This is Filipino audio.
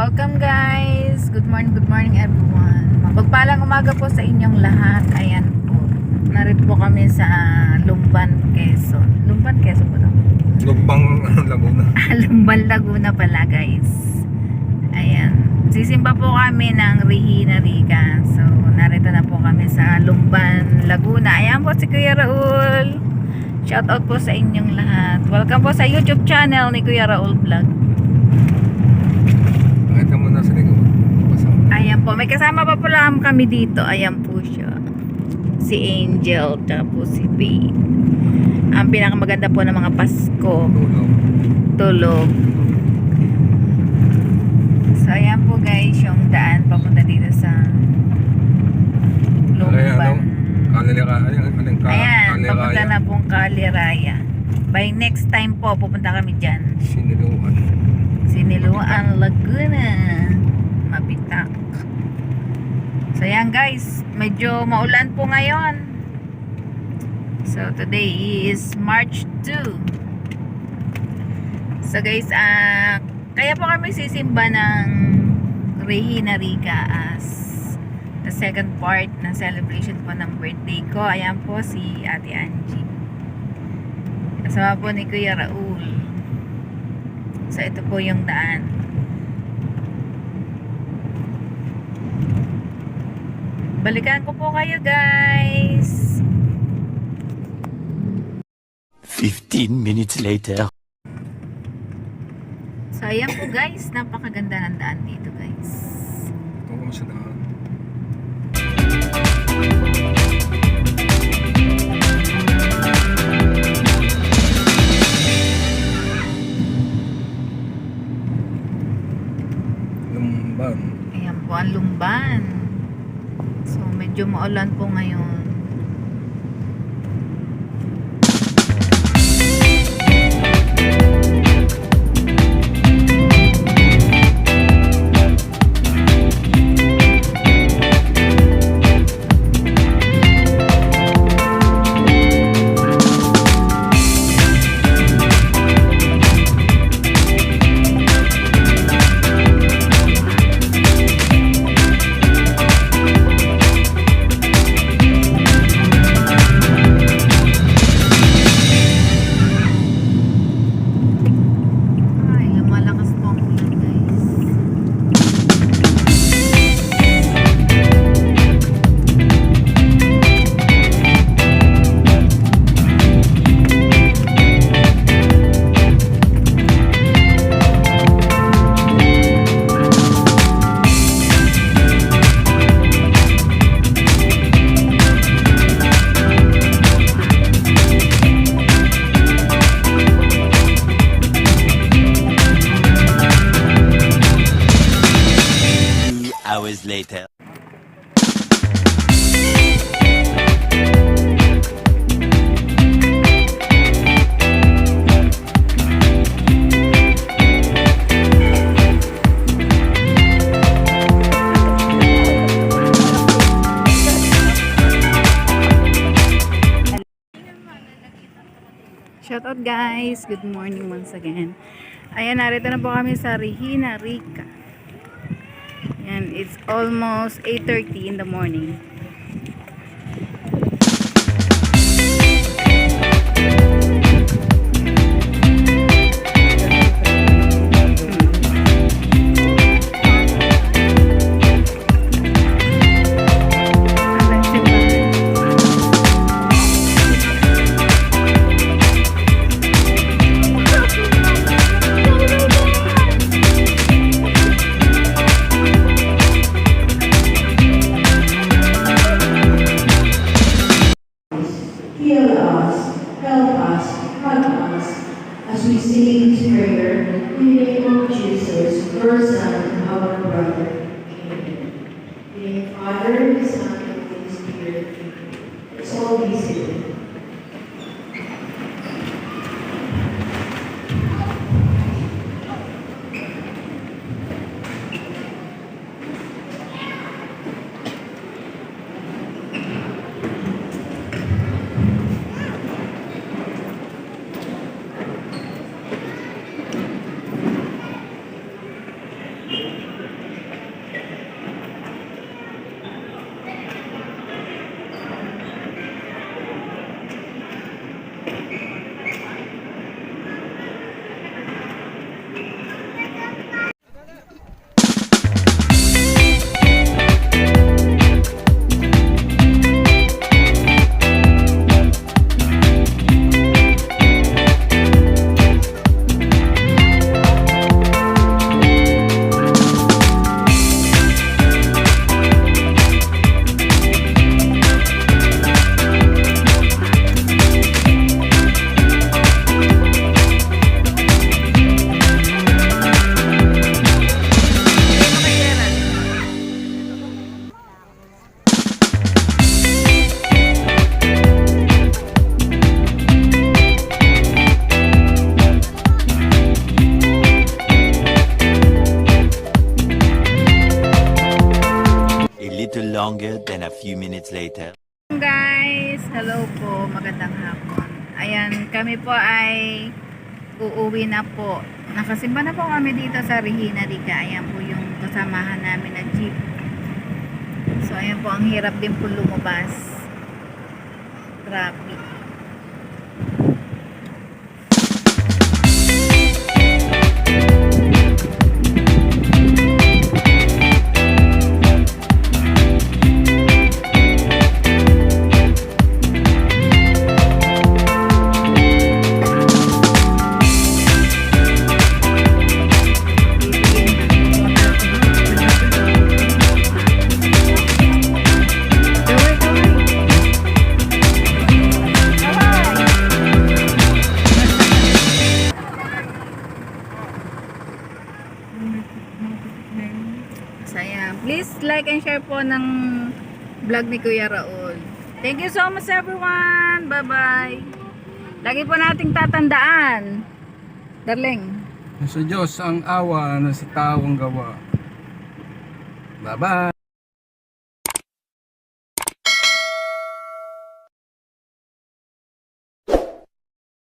Welcome guys! Good morning everyone. Mapagpalang umaga po sa inyong lahat. Ayan po. Narito po kami sa Lumban, Quezon. Lumban, Quezon po ito? Lumbang Laguna. Lumban, Laguna pala guys. Ayan. Sisimba po kami ng Regina Rica. So, narito na po kami sa Lumban, Laguna. Ayan po si Kuya Raul. Shoutout po sa inyong lahat. Welcome po sa YouTube channel ni Kuya Raul Vlog. Pakita mo na sa likod. Ayan po, may kasama pa pala kami dito. Ayan po siya. Si Angel, tapos si Faye. Ang pinakamaganda po ng mga Pasko. Tulog. So, ayan po guys, yung daan papunta dito sa Lumban. Ayan, papunta na pong Caliraya. By next time po, pupunta kami dyan. Siniluan, Laguna. Mabitak. So yan guys, medyo maulan po ngayon. So today is March 2. So guys, kaya po kami sisimba ng Regina Rica as the second part ng celebration po ng birthday ko. Ayan po si Ate Angie. Kasama po ni Kuya Raul. So ito po yung daan. Balikan ko po kayo guys. 15 minutes later. So ayan po guys, napakaganda ng daan dito guys. Ito ko sa daan. Lumban. Ayan po ang Lumban. So medyo maulan po ngayon. Hours later. Shout out guys, good morning once again. Ayan, narito na po kami sa Regina Rica. And it's almost 8:30 in the morning. Heal us, help us, help us, as we sing this prayer in the name of Jesus, your Son, and our brother. Amen. In the name of the Father, the Son, and the Holy Spirit. Let's all be seated. And a few minutes later. Guys, hello po, magandang hapon. Ayan, kami po ay uuwi na po. Nakasimba na po kami dito sa Regina Rica. Ayan po yung kasamahan namin na jeep. So ayan po, ang hirap din po lumabas. Traffic. Saya. Please like and share po ng vlog ni Kuya Raul. Thank you so much everyone. Bye-bye. Lagi po nating tatandaan. Darling. Sa Diyos ang awa na sa taong gawa. Bye-bye.